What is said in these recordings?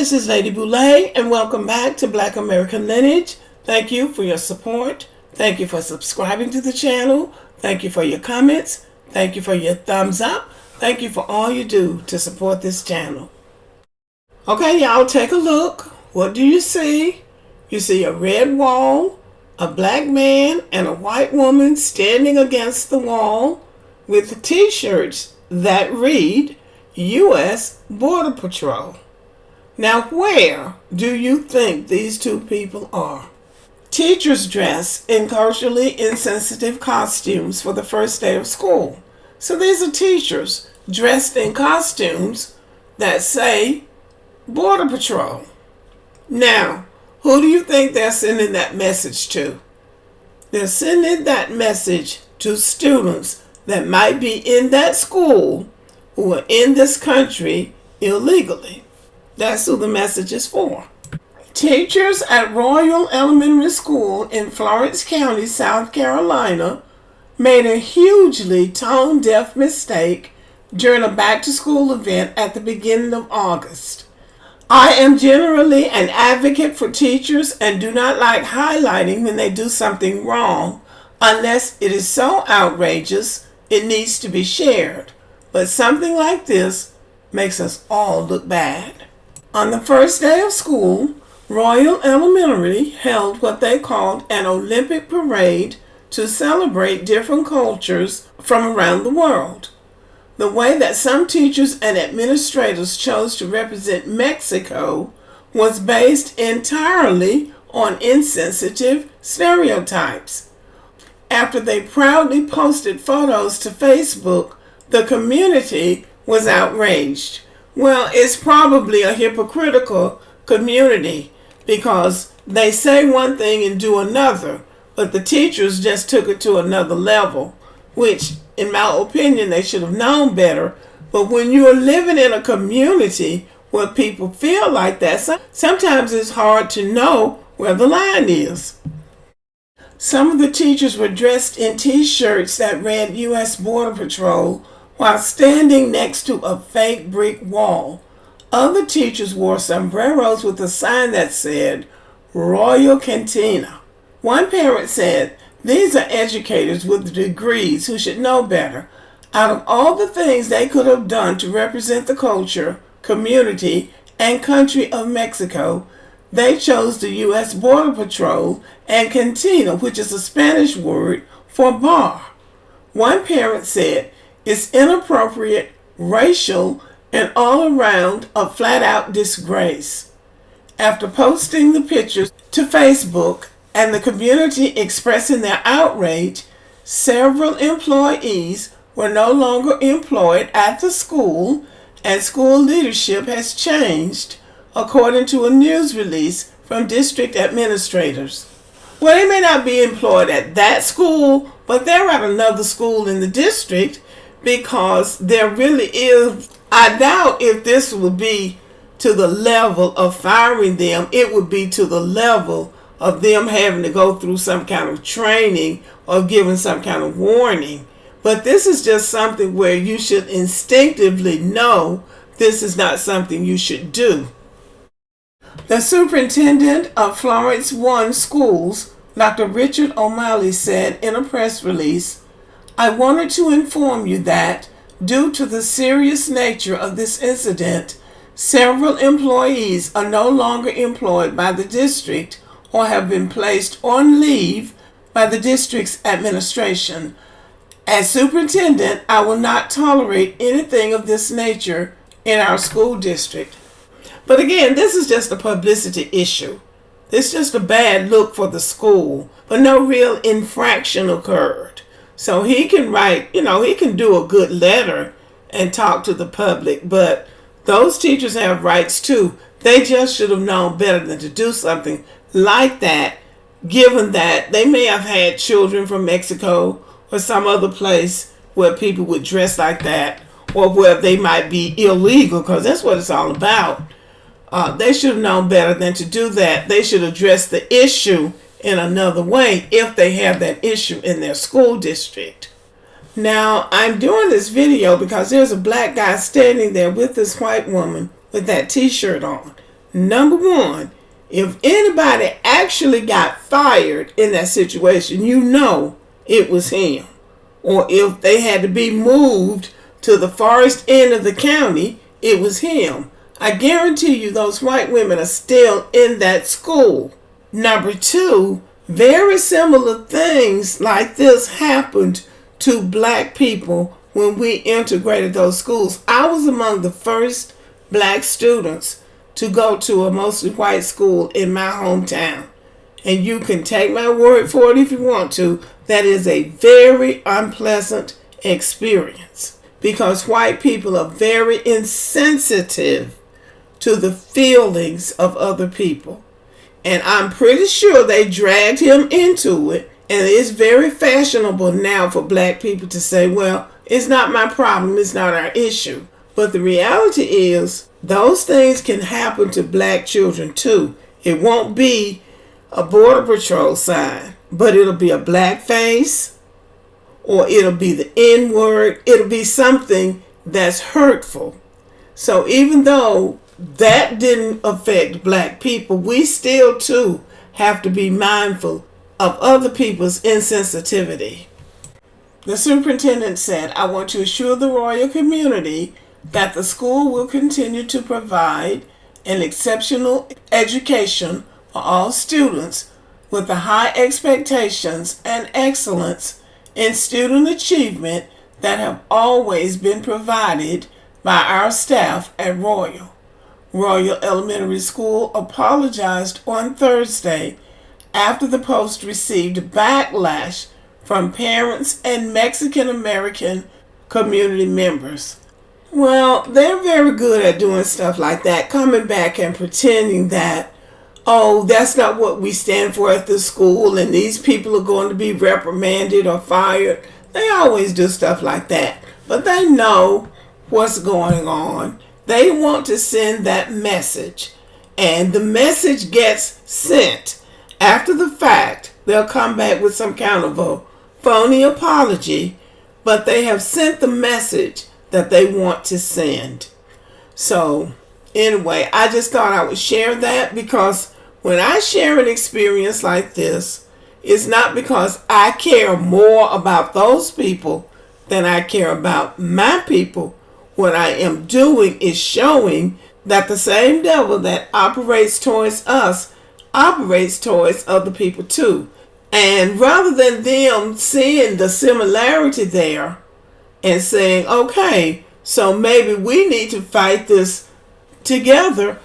this is Lady Boulay, and welcome back to Black American Lineage. Thank you for your support. Thank you for subscribing to the channel. Thank you for your comments. Thank you for your thumbs up. Thank you for all you do to support this channel. Okay, y'all, take a look. What do you see? You see a red wall, a black man, and a white woman standing against the wall with t-shirts that read U.S. Border Patrol. Now, where do you think these two people are? Teachers dress in culturally insensitive costumes for the first day of school. So these are teachers dressed in costumes that say Border Patrol. Now, who do you think they're sending that message to? They're sending that message to students that might be in that school who are in this country illegally. That's who the message is for. Teachers at Royal Elementary School in Florence County, South Carolina, made a hugely tone-deaf mistake during a back-to-school event at the beginning of August. I am generally an advocate for teachers and do not like highlighting when they do something wrong unless it is so outrageous it needs to be shared. But something like this makes us all look bad. On the first day of school, Royal Elementary held what they called an Olympic parade to celebrate different cultures from around the world. The way that some teachers and administrators chose to represent Mexico was based entirely on insensitive stereotypes. After they proudly posted photos to Facebook, the community was outraged. Well, it's probably a hypocritical community because they say one thing and do another, but the teachers just took it to another level, which, in my opinion, they should have known better. But when you're living in a community where people feel like that, sometimes it's hard to know where the line is. Some of the teachers were dressed in t-shirts that read U.S. Border Patrol while standing next to a fake brick wall. Other teachers wore sombreros with a sign that said Royal Cantina. One parent said, "These are educators with degrees who should know better. Out of all the things they could have done to represent the culture, community, and country of Mexico, they chose the U.S. Border Patrol and cantina, which is a Spanish word for bar." One parent said, "It's inappropriate, racial, and all around a flat-out disgrace." After posting the pictures to Facebook and the community expressing their outrage, several employees were no longer employed at the school, and school leadership has changed, according to a news release from district administrators. Well, they may not be employed at that school, but they're at another school in the district, because there really is, I doubt if this would be to the level of firing them, it would be to the level of them having to go through some kind of training or given some kind of warning. But this is just something where you should instinctively know this is not something you should do. The superintendent of Florence 1 schools, Dr. Richard O'Malley, said in a press release, "I wanted to inform you that, due to the serious nature of this incident, several employees are no longer employed by the district or have been placed on leave by the district's administration. As superintendent, I will not tolerate anything of this nature in our school district." But again, this is just a publicity issue. It's just a bad look for the school, but no real infraction occurred. So he can write, he can do a good letter and talk to the public, but those teachers have rights too. They just should have known better than to do something like that, given that they may have had children from Mexico or some other place where people would dress like that, or where they might be illegal, because that's what it's all about. They should have known better than to do that. They should address the issue in another way if they have that issue in their school district. Now, I'm doing this video because there's a black guy standing there with this white woman with that t-shirt on. Number one, if anybody actually got fired in that situation, you know it was him. Or if they had to be moved to the farthest end of the county, it was him. I guarantee you those white women are still in that school. Number two, very similar things like this happened to black people when we integrated those schools. I was among the first black students to go to a mostly white school in my hometown. And you can take my word for it if you want to. That is a very unpleasant experience because white people are very insensitive to the feelings of other people. And I'm pretty sure they dragged him into it. And it's very fashionable now for black people to say, well, it's not my problem, it's not our issue. But the reality is, those things can happen to black children too. It won't be a border patrol sign, but it'll be a black face, or it'll be the N-word. It'll be something that's hurtful. So even though that didn't affect black people, we still too have to be mindful of other people's insensitivity. The superintendent said, I want to assure the royal community that the school will continue to provide an exceptional education for all students with the high expectations and excellence in student achievement that have always been provided by our staff at Royal. Royal Elementary School apologized on Thursday after the post received backlash from parents and Mexican American community members. Well, they're very good at doing stuff like that, coming back and pretending that, oh, that's not what we stand for at the school and these people are going to be reprimanded or fired. They always do stuff like that, but they know what's going on. They want to send that message, and the message gets sent. After the fact, they'll come back with some kind of a phony apology, but they have sent the message that they want to send. So anyway, I just thought I would share that, because when I share an experience like this, it's not because I care more about those people than I care about my people. What I am doing is showing that the same devil that operates towards us operates towards other people too. And rather than them seeing the similarity there and saying, okay, so maybe we need to fight this together,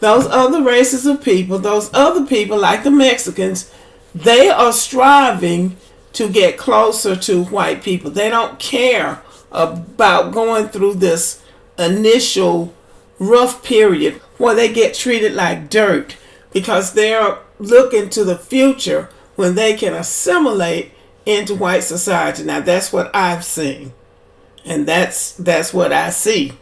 those other races of people, those other people like the Mexicans, they are striving to get closer to white people. They don't care about going through this initial rough period where they get treated like dirt, because they're looking to the future when they can assimilate into white society. Now that's what I've seen, and that's what I see.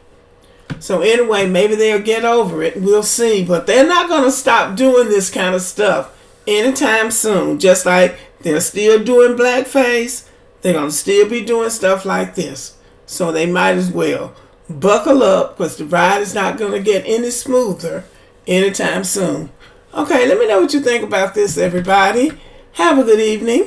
So anyway, maybe they'll get over it. We'll see. But they're not going to stop doing this kind of stuff anytime soon. Just like they're still doing blackface, they're going to still be doing stuff like this. So they might as well buckle up, because the ride is not going to get any smoother anytime soon. Okay, let me know what you think about this, everybody. Have a good evening.